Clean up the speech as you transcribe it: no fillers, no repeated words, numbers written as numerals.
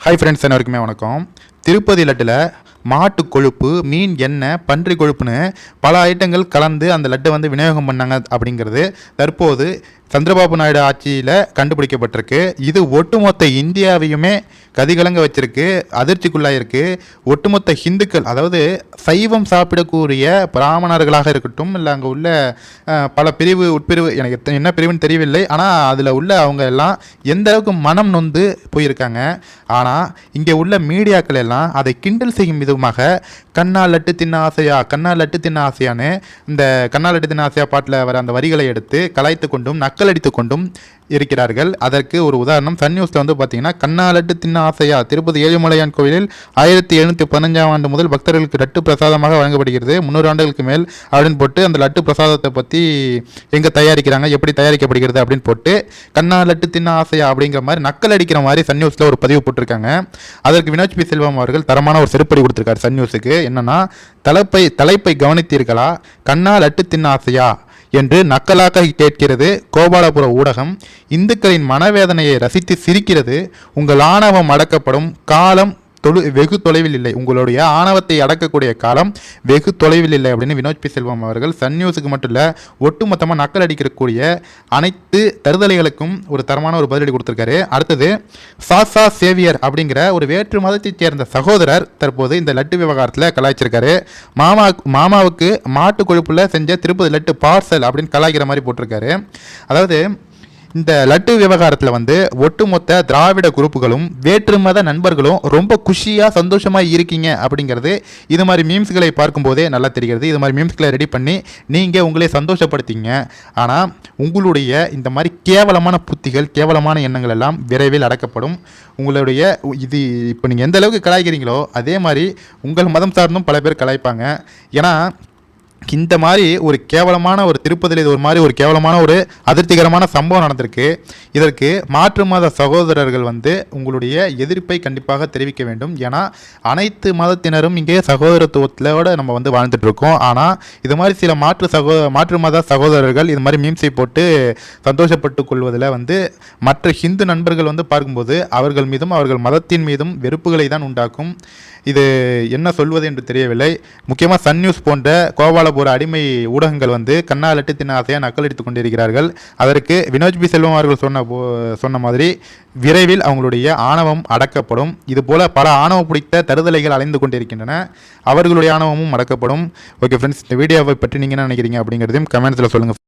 Hi friends, எல்லாருக்குமே வணக்கம். திருப்பதி லட்டில் மாட்டு கொழுப்பு, மீன் எண்ணெய், பன்றி கொழுப்புன்னு பல ஐட்டங்கள் கலந்து அந்த லட்டை வந்து விநியோகம் பண்ணாங்க அப்படிங்கிறது தற்போது சந்திரபாபு நாயுடு ஆட்சியில் கண்டுபிடிக்கப்பட்டிருக்கு. இது ஒட்டுமொத்த இந்தியாவையுமே கதிகலங்க வச்சிருக்கு, அதிர்ச்சிக்குள்ளாயிருக்கு. ஒட்டுமொத்த ஹிந்துக்கள், அதாவது சைவம் சாப்பிடக்கூடிய பிராமணர்களாக இருக்கட்டும், இல்லை அங்கே உள்ள பல பிரிவு உட்பிரிவு, எனக்கு என்ன பிரிவுன்னு தெரியவில்லை, ஆனால் அதில் உள்ள அவங்க எல்லாம் எந்த அளவுக்கு மனம் நொந்து போயிருக்காங்க. ஆனால் இங்கே உள்ள மீடியாக்கள் எல்லாம் அதை கிண்டல் செய்யும் விதமாக கண்ணா லட்டு தின்ன ஆசையா, கண்ணா லட்டு தின்ன ஆசையான்னு இந்த கண்ணா லட்டு தின்ன ஆசையா பாட்டில் வர அந்த வரிகளை எடுத்து கலாய்த்து கொண்டும் நக்கலடித்து கொண்டும் இருக்கிறார்கள். அதற்கு ஒரு உதாரணம் சன் நியூஸில் வந்து பார்த்தீங்கன்னா, கண்ணா லட்டு தின்ன ஆசையா, திருப்பதி ஏழுமலையான் கோவிலில் 1715 முதல் பக்தர்களுக்கு லட்டு பிரசாதமாக வழங்கப்படுகிறது, 300 ஆண்டுகளுக்கு மேல் அப்படின்னு போட்டு அந்த லட்டு பிரசாதத்தை பற்றி எங்கே தயாரிக்கிறாங்க, எப்படி தயாரிக்கப்படுகிறது அப்படின்னு போட்டு கண்ணா லட்டு தின்ன ஆசையா அப்படிங்கிற மாதிரி நக்கல் அடிக்கிற மாதிரி சன் நியூஸில் ஒரு பதிவு போட்டிருக்காங்க. அதற்கு வினோத் பி செல்வம் அவர்கள் தரமான ஒரு செருப்படி கொடுத்துருக்காரு சன் நியூஸுக்கு. என்னன்னா, தலைப்பை கவனித்தீர்களா, கண்ணா லட்டு தின்ன ஆசையா என்று நக்கலாக கேட்கிறது கோபாலபுர ஊடகம். இந்துக்களின் மனவேதனையை ரசித்து சிரிக்கிறது. உங்கள் ஆணவம் அடக்கப்படும் காலம் வெகு தொலைவில் இல்லை, உங்களுடைய ஆணவத்தை அடக்கக்கூடிய காலம் வெகு தொலைவில் இல்லை அப்படின்னு வினோத் பி செல்வம் அவர்கள் சன் நியூஸுக்கு மட்டும் இல்லை, ஒட்டுமொத்தமாக நக்கல் அடிக்கக்கூடிய அனைத்து தருதலைகளுக்கும் ஒரு தரமான ஒரு பதிலடி கொடுத்துருக்காரு. அடுத்தது சாசா சேவியர் அப்படிங்கிற ஒரு வேற்று மதத்தைச் சேர்ந்த சகோதரர் தற்போது இந்த லட்டு விவகாரத்தில் கலாய்ச்சிருக்காரு. மாமாவுக்கு மாட்டு கொழுப்புல செஞ்ச திருப்பதி லட்டு பார்சல் அப்படின்னு கலாய்க்கிற மாதிரி போட்டிருக்காரு. அதாவது இந்த லட்டு விவகாரத்தில் வந்து ஒட்டுமொத்த திராவிட குரூப்புகளும் வேற்று மத நண்பர்களும் ரொம்ப குஷியாக சந்தோஷமாக இருக்கீங்க அப்படிங்கிறது இது மாதிரி மீம்ஸ்களை பார்க்கும்போதே நல்லா தெரிகிறது. இது மாதிரி மீம்ஸ்களை ரெடி பண்ணி நீங்கள் உங்களே சந்தோஷப்படுத்திங்க. ஆனால் உங்களுடைய இந்த மாதிரி கேவலமான புத்திகள், கேவலமான எண்ணங்கள் எல்லாம் விரைவில் அடக்கப்படும். உங்களுடைய இது இப்போ நீங்கள் எந்த அளவுக்கு கலாய்க்கிறீங்களோ அதே மாதிரி உங்கள் மதம் சார்ந்தும் பல பேர் கலாய்ப்பாங்க. ஏன்னா இந்த மாதிரி ஒரு கேவலமான ஒரு திருப்பதியில் இது ஒரு மாதிரி ஒரு கேவலமான ஒரு அதிர்ச்சிகரமான சம்பவம் நடந்திருக்கு. இதற்கு மாற்று மத சகோதரர்கள் வந்து உங்களுடைய எதிர்ப்பை கண்டிப்பாக தெரிவிக்க வேண்டும். ஏன்னா அனைத்து மதத்தினரும் இங்கே சகோதரத்துவத்தோடு நம்ம வந்து வாழ்ந்துட்டு இருக்கோம். ஆனால் இது மாதிரி சில மாற்று மத சகோதரர்கள் இது மாதிரி மீம்ஸை போட்டு சந்தோஷப்பட்டு கொள்வதில் வந்து மற்ற ஹிந்து நண்பர்கள் வந்து பார்க்கும்போது அவர்கள் மீதும் அவர்கள் மதத்தின் மீதும் வெறுப்புகளை தான் உண்டாக்கும். இது என்ன சொல்வது என்று தெரியவில்லை. முக்கியமாக சன் நியூஸ் போன்ற கோபாலபுர அடிமை ஊடகங்கள் வந்து கண்ணா லட்டு தின்ன ஆசையாக நக்கலடித்து கொண்டிருக்கிறார்கள். அதற்கு வினோத் பி செல்வம் அவர்கள் சொன்ன மாதிரி விரைவில் அவங்களுடைய ஆணவம் அடக்கப்படும். இதுபோல் பல ஆணவம் பிடித்த தருதலைகள் அலைந்து கொண்டிருக்கின்றன, அவர்களுடைய ஆணவமும் அடக்கப்படும். ஓகே ஃப்ரெண்ட்ஸ், இந்த வீடியோவை பற்றி நீங்கள் என்ன நினைக்கிறீங்க அப்படிங்கிறதையும் கமெண்ட்ஸில் சொல்லுங்கள்.